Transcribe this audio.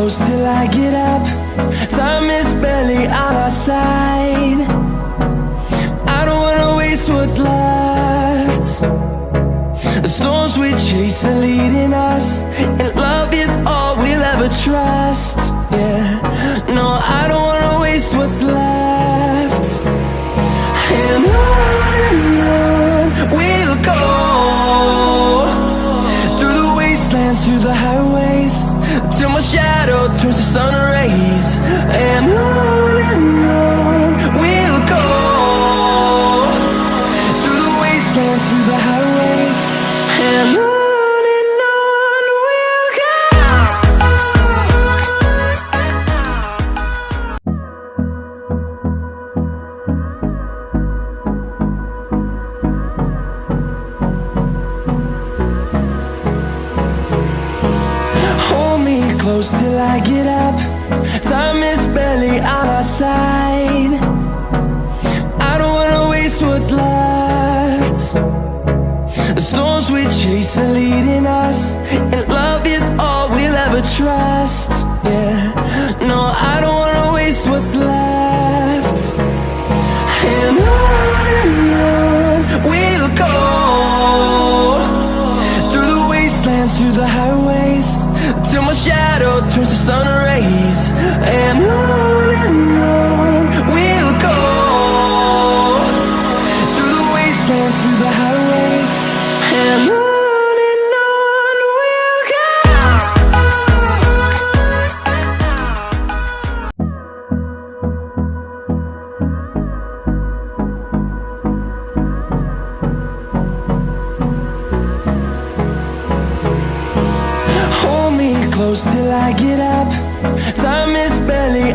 close till I get up. Time is barely on our side. I don't wanna waste what's left. The storms we chase are leading us, and love is all we'll ever trust. Yeah, no, I don't wanna waste what's left. And on we'll go, through the wastelands, through the highways, till my shadow turns to sun rays. And on we'll go, through the wastelands, through the highways, and on we'll go. Hold me close till I get up. Time is barely on our side. I don't wanna waste what's left. The storms we chase are leading us, and love is all we'll ever trust. Yeah, no, I don't wanna waste what's left. And on we'll go, through the wastelands, through the highways, till my shadow turns to sun rays. And on we'll go, through the wastelands, through the highways, and on we'll go. Hold me close till I get up. Time is barely